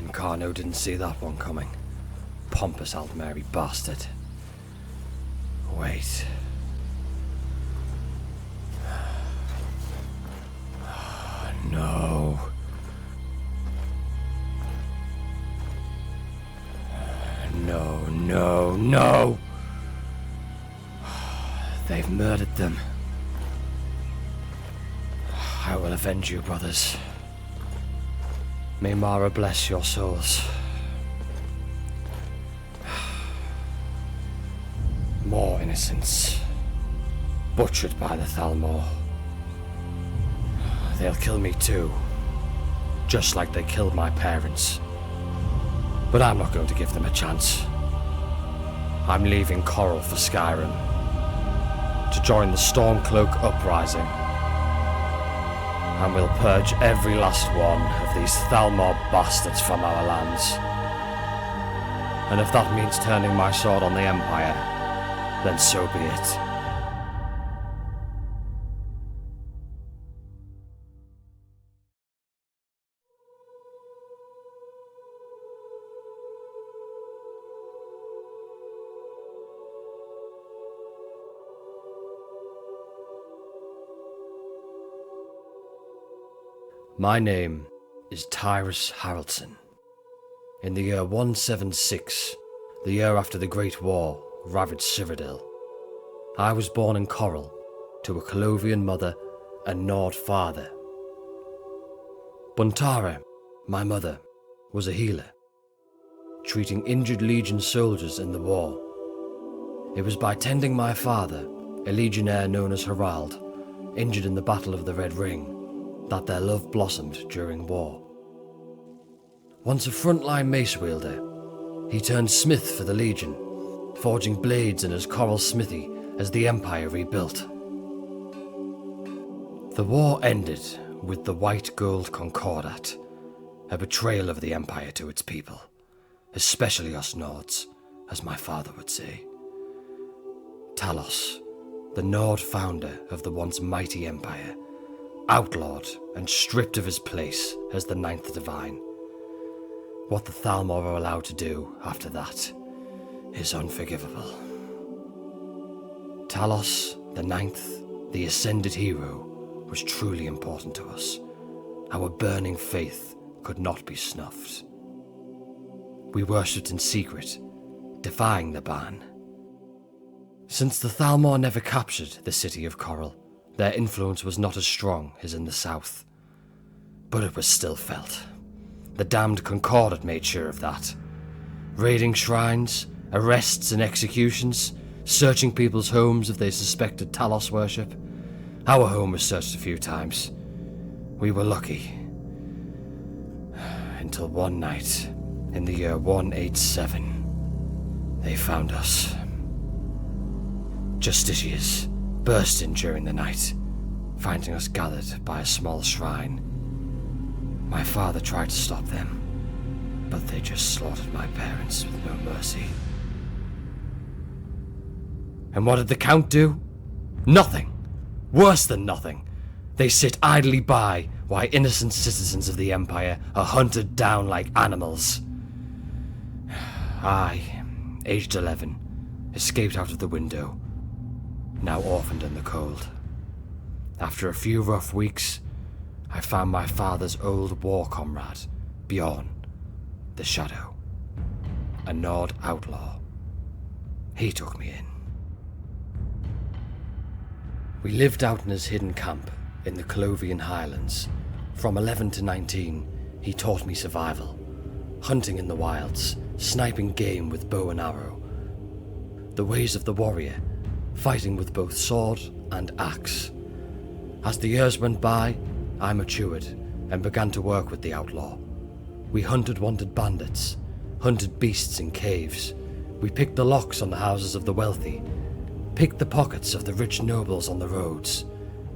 Carno didn't see that one coming. Pompous Altmary bastard. Wait. No. No. They've murdered them. I will avenge you, brothers. May Mara bless your souls. More innocents. Butchered by the Thalmor. They'll kill me too. Just like they killed my parents. But I'm not going to give them a chance. I'm leaving Coral for Skyrim. To join the Stormcloak uprising. And we'll purge every last one of these Thalmor bastards from our lands. And if that means turning my sword on the Empire, then so be it. My name is Tyrus Haraldsson. In the year 176, the year after the Great War ravaged Cyrodiil, I was born in Coral to a Colovian mother and Nord father. Buntara, my mother, was a healer, treating injured Legion soldiers in the war. It was by tending my father, a legionnaire known as Harald, injured in the Battle of the Red Ring, that their love blossomed during war. Once a frontline mace wielder, he turned smith for the Legion, forging blades in his coral smithy as the Empire rebuilt. The war ended with the White Gold Concordat, a betrayal of the Empire to its people, especially us Nords, as my father would say. Talos, the Nord founder of the once mighty Empire, outlawed and stripped of his place as the Ninth Divine. What the Thalmor are allowed to do after that is unforgivable. Talos, the Ninth, the Ascended Hero, was truly important to us. Our burning faith could not be snuffed. We worshipped in secret, defying the ban. Since the Thalmor never captured the city of Coral, their influence was not as strong as in the south. But it was still felt. The damned Concordat made sure of that. Raiding shrines, arrests and executions, searching people's homes if they suspected Talos worship. Our home was searched a few times. We were lucky. Until one night, in the year 187, they found us. Justiciars burst in during the night, finding us gathered by a small shrine. My father tried to stop them, but they just slaughtered my parents with no mercy. And what did the Count do? Nothing. Worse than nothing. They sit idly by while innocent citizens of the Empire are hunted down like animals. I, aged 11, escaped out of the window, now orphaned in the cold. After a few rough weeks, I found my father's old war comrade, Bjorn, the Shadow, a Nord outlaw. He took me in. We lived out in his hidden camp in the Clovian Highlands. From 11 to 19, he taught me survival, hunting in the wilds, sniping game with bow and arrow, the ways of the warrior, fighting with both sword and axe. As the years went by, I matured and began to work with the outlaw. We hunted wanted bandits, hunted beasts in caves. We picked the locks on the houses of the wealthy, picked the pockets of the rich nobles on the roads.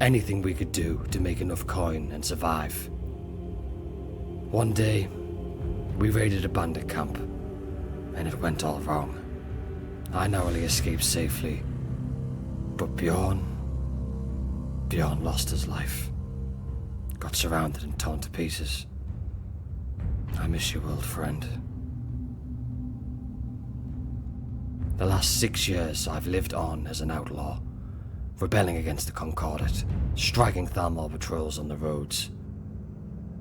Anything we could do to make enough coin and survive. One day, we raided a bandit camp, and it went all wrong. I narrowly escaped safely, but Bjorn lost his life. Got surrounded and torn to pieces. I miss you, old friend. The last 6 years I've lived on as an outlaw, rebelling against the Concordat, striking Thalmor patrols on the roads.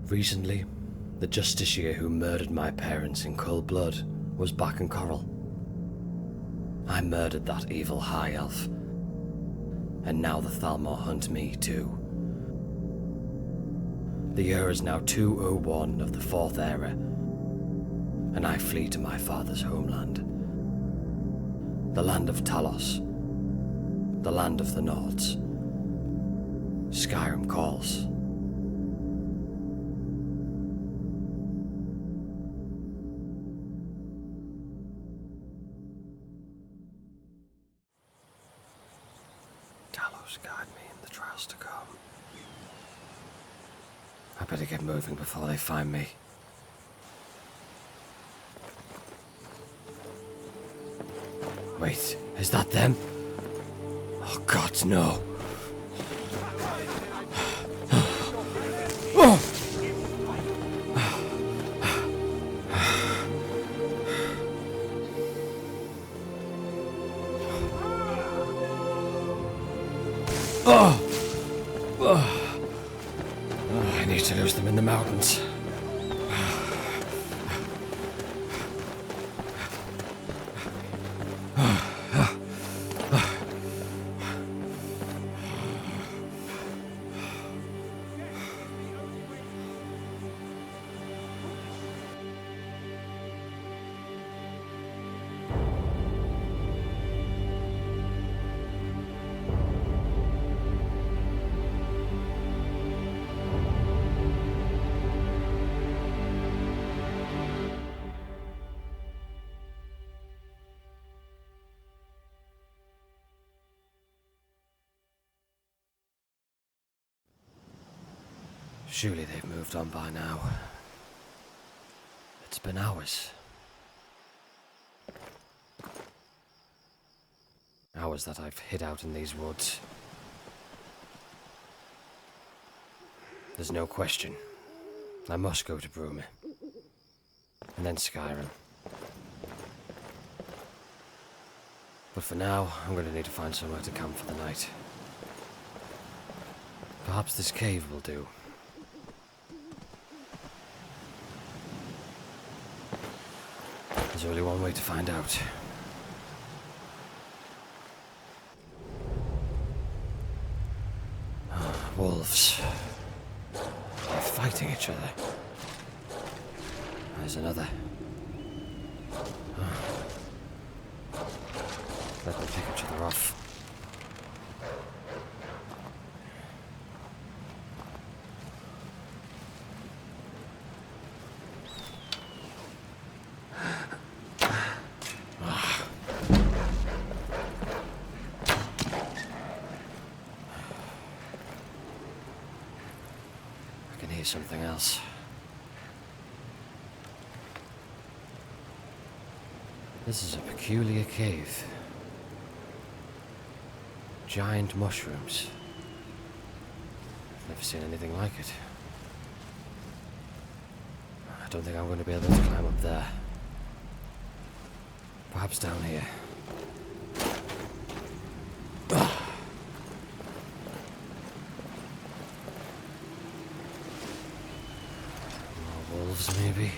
Recently, the Justiciar who murdered my parents in cold blood was back in Coral. I murdered that evil high elf, and now the Thalmor hunt me too. The year is now 201 of the Fourth Era, and I flee to my father's homeland. The land of Talos, the land of the Nords. Skyrim calls. Talos guide me in the trials to come. I better get moving before they find me. Wait, is that them? Oh God, no. Oh! Oh! I need to lose them in the mountains. Surely they've moved on by now. It's been hours. Hours that I've hid out in these woods. There's no question. I must go to Bruma. And then Skyrim. But for now, I'm going to need to find somewhere to camp for the night. Perhaps this cave will do. There's only one way to find out. Wolves. They're fighting each other. There's another. Let them pick each other off. Something else. This is a peculiar cave. Giant mushrooms. I've never seen anything like it. I don't think I'm going to be able to climb up there. Perhaps down here. Maybe.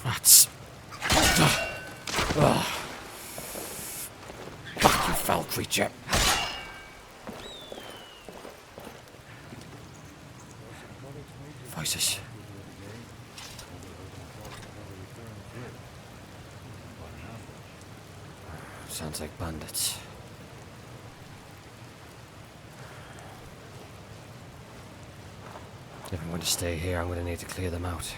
Rats. Back, you foul creature. Voices. Sounds like bandits. If I'm going to stay here, I'm going to need to clear them out.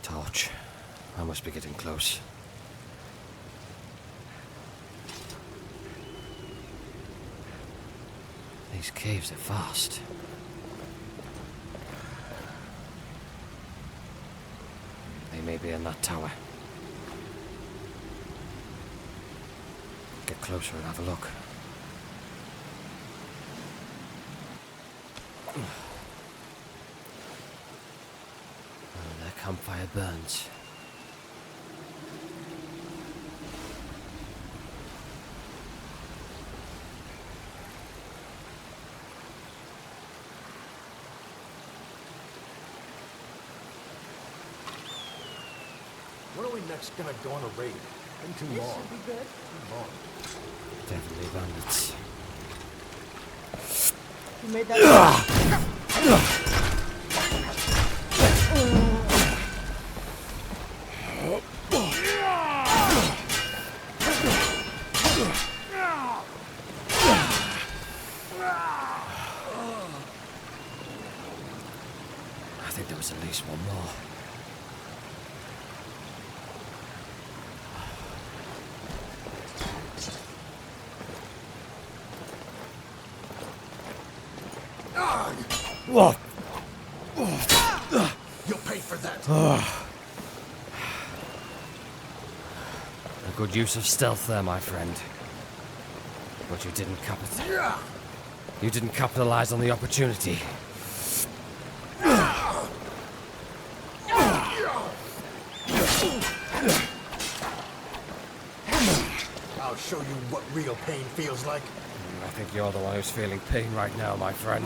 Torch. I must be getting close. These caves are vast. They may be in that tower. Get closer and have a look. Their campfire burns. When are we next gonna go on a raid? Been too long. This should be good. Too long. Definitely bandits. You made that. I think there was at least one more. What? You'll pay for that. A good use of stealth there, my friend. But you didn't You didn't capitalize on the opportunity. I'll show you what real pain feels like. I think you're the one who's feeling pain right now, my friend.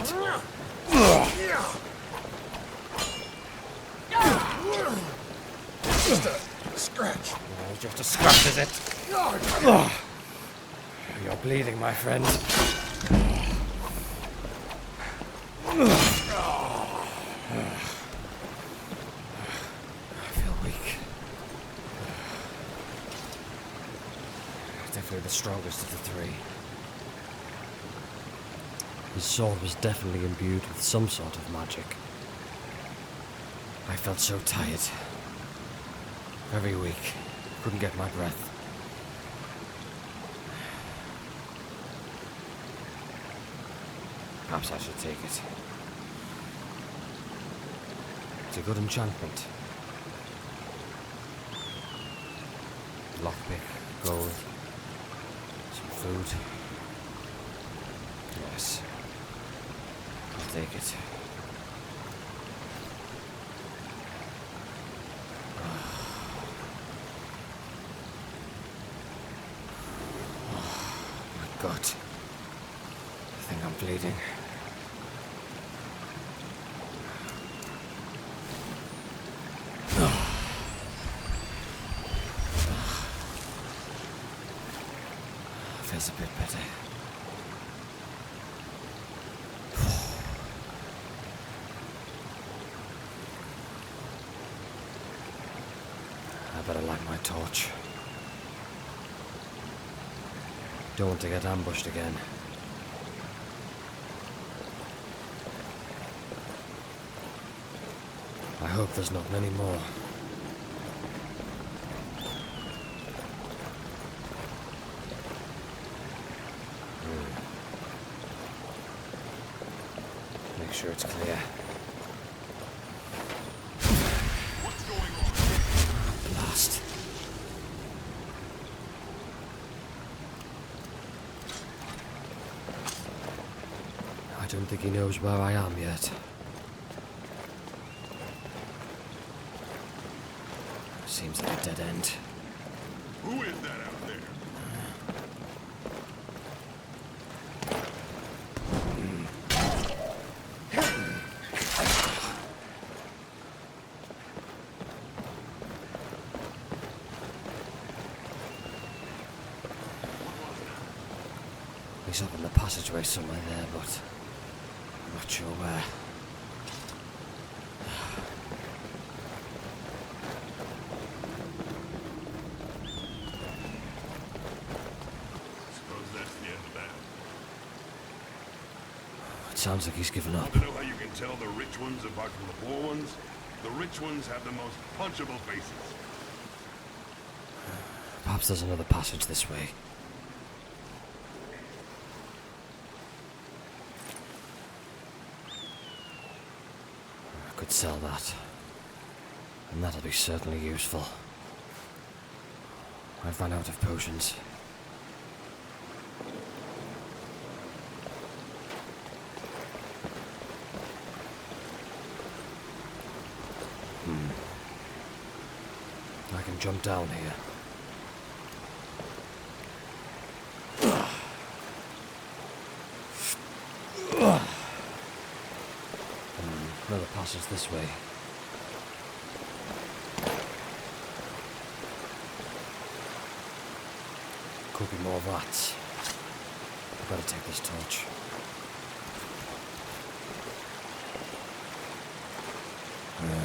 Just a scratch. Oh, just a scratch, is it? You're bleeding, my friend. I feel weak. Definitely the strongest of the three. His sword was definitely imbued with some sort of magic. I felt so tired. Very weak. Couldn't get my breath. Perhaps I should take it. It's a good enchantment. Lockpick, gold, some food. Yes. I'll take it. My God. I think I'm bleeding. Feels a bit better. I better light my torch. Don't want to get ambushed again. I hope there's not many more. Make sure it's clear. What's going on? Blast. I don't think he knows where I am yet. Seems like a dead end. Who is that out there? He's up in the passageway somewhere there, but I'm not sure where. Suppose that's the end of that. It sounds like he's given up. Want to know how you can tell the rich ones apart from the poor ones? The rich ones have the most punchable faces. Perhaps there's another passage this way. could sell that. And that'll be certainly useful. I've run out of potions. I can jump down here. Another passes this way. Could be more rats. I've got to take this torch.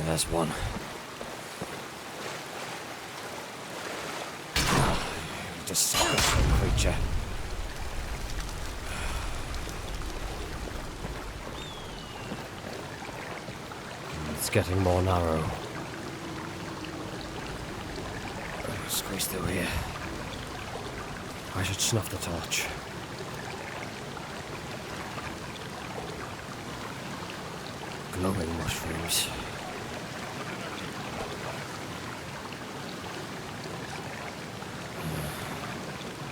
There's one. You just successful creature. It's getting more narrow. Squeeze through here. I should snuff the torch. Glowing mushrooms.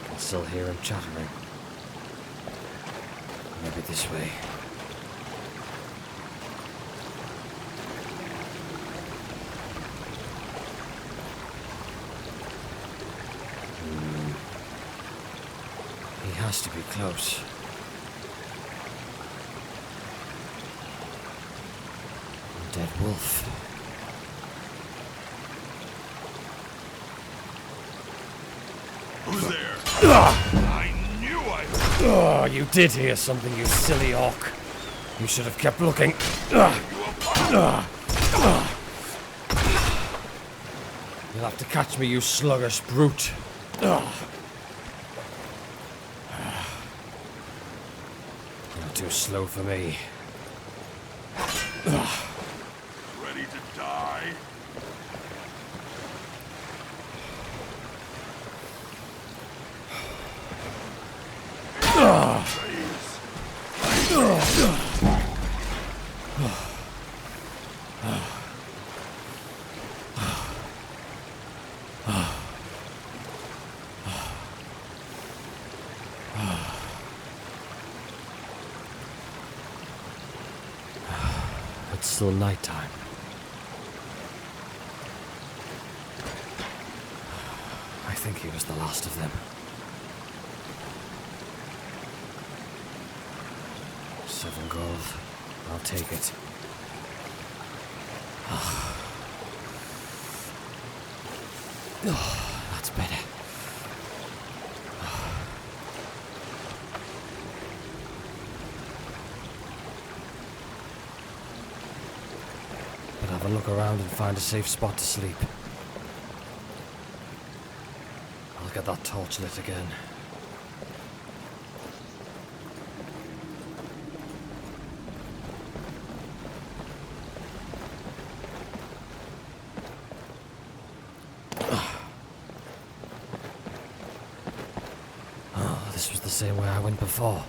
I can still hear him chattering. Maybe this way. He has to be close. Dead wolf. Who's there? I knew I heard. Oh, you did hear something, you silly orc. You should have kept looking. You'll have to catch me, you sluggish brute. You're too slow for me. Ready to die? It's still nighttime. I think he was the last of them. Sovngarde. I'll take it. Oh, that's better. But have a look around and find a safe spot to sleep. I'll get that torch lit again. This was the same way I went before.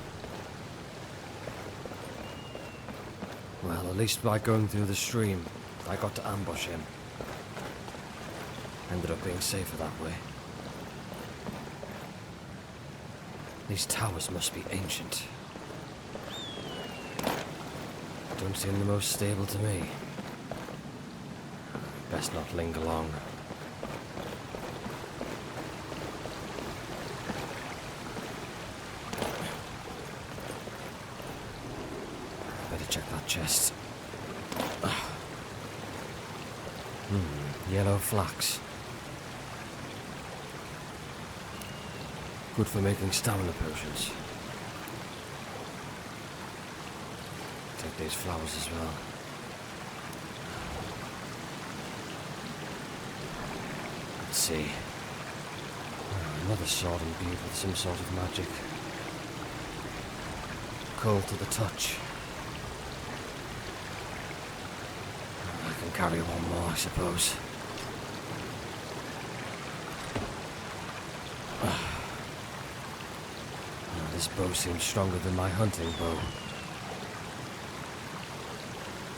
Well, at least by going through the stream, I got to ambush him. Ended up being safer that way. These towers must be ancient. Don't seem the most stable to me. Best not linger long. Check that chest. Yellow flax. Good for making stamina potions. Take these flowers as well. Let's see. Another sword imbued with some sort of magic. Cold to the touch. Carry one more, I suppose. This bow seems stronger than my hunting bow.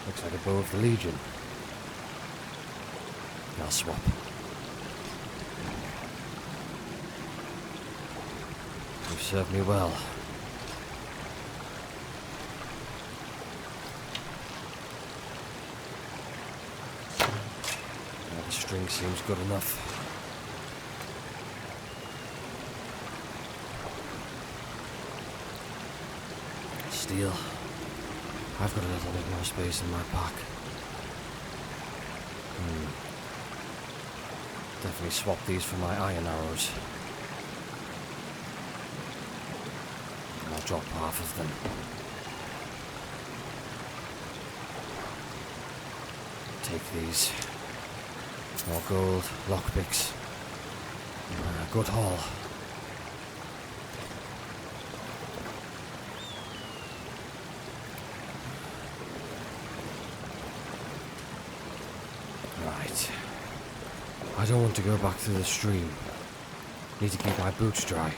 Looks like a bow of the Legion. I'll swap. You served me well. Now the string seems good enough. Steel. I've got a little bit more space in my pack. Definitely swap these for my iron arrows. And I'll drop half of them. Take these. More gold, lockpicks. Good haul. Right. I don't want to go back through the stream. Need to keep my boots dry.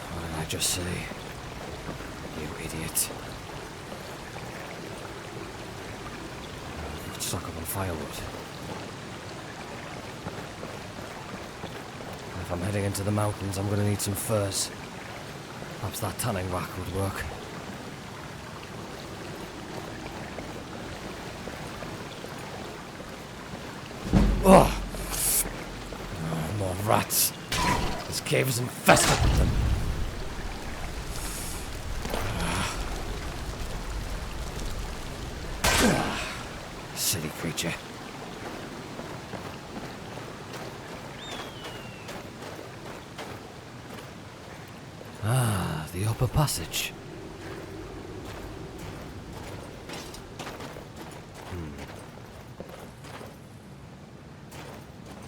What did I just say? You idiot. Got stuck up on firewood. If I'm heading into the mountains, I'm gonna need some furs. Perhaps that tanning rack would work. Oh, more rats. This cave is infested with them. Silly creature. Ah, the upper passage.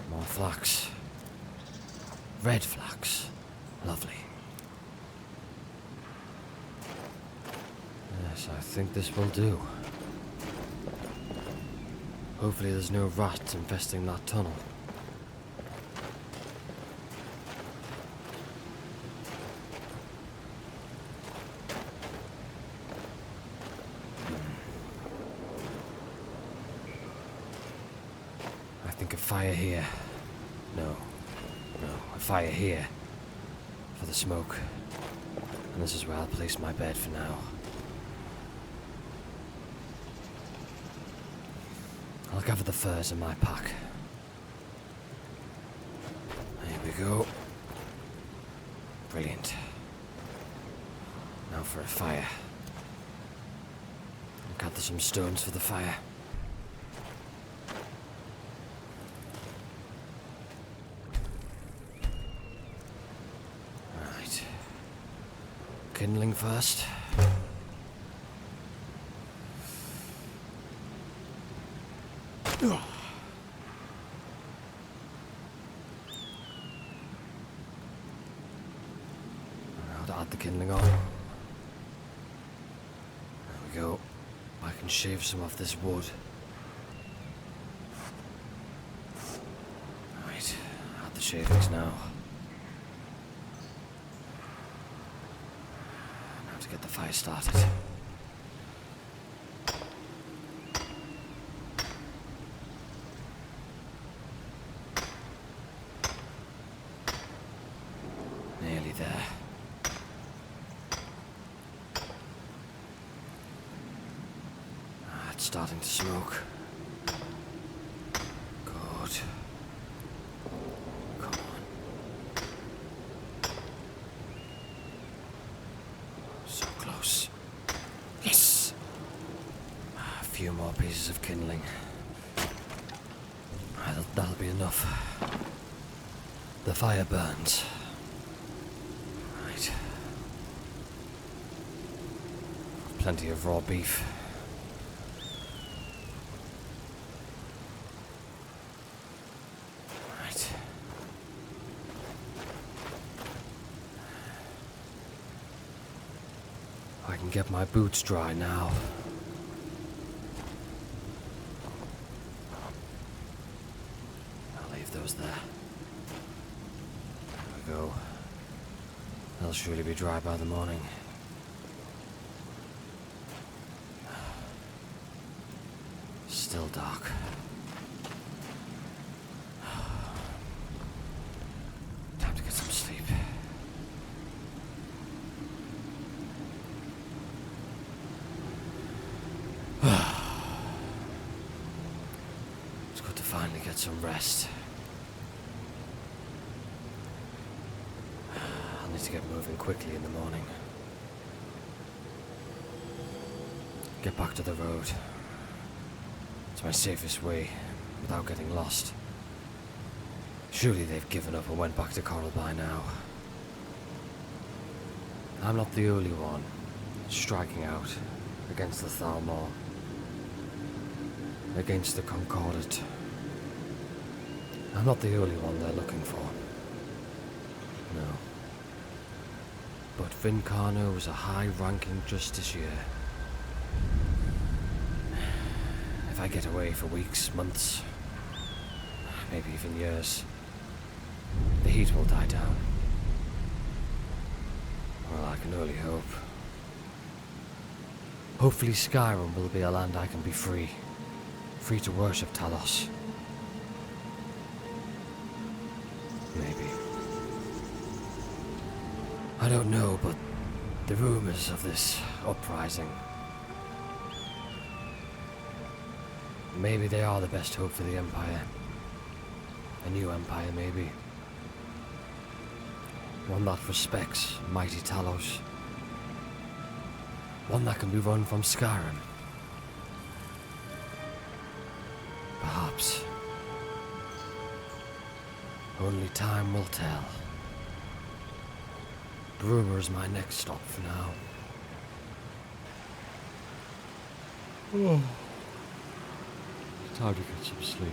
More flax. Red flax. Lovely. Yes, I think this will do. Hopefully there's no rats infesting that tunnel. I think a fire here. No, a fire here. For the smoke. And this is where I'll place my bed for now. I'll gather the furs in my pack. Here we go. Brilliant. Now for a fire. I'll gather some stones for the fire. Right. Kindling first. Now to add the kindling on. There we go. I can shave some off this wood. Right, add the shavings now. Now to get the fire started. Nearly there. It's starting to smoke. Good. Come on. So close. Yes! A few more pieces of kindling. That'll be enough. The fire burns. Right. Plenty of raw beef. Right. I can get my boots dry now. I'll leave those there. There we go. They'll surely be dry by the morning. Still dark. Time to get some sleep. It's good to finally get some rest. I'll need to get moving quickly in the morning. Get back to the road. It's my safest way, without getting lost. Surely they've given up and went back to Coral by now. I'm not the only one striking out against the Thalmor, against the Concordat. I'm not the only one they're looking for. No. But Vincarno is a high-ranking justiciar. If I get away for weeks, months, maybe even years, the heat will die down. Well, I can only hope. Hopefully Skyrim will be a land I can be free. Free to worship Talos. Maybe. I don't know, but the rumors of this uprising, maybe they are the best hope for the Empire. A new Empire, maybe. One that respects mighty Talos. One that can be run from Skyrim. Perhaps. Only time will tell. Bruma is my next stop for now. Time to get some sleep.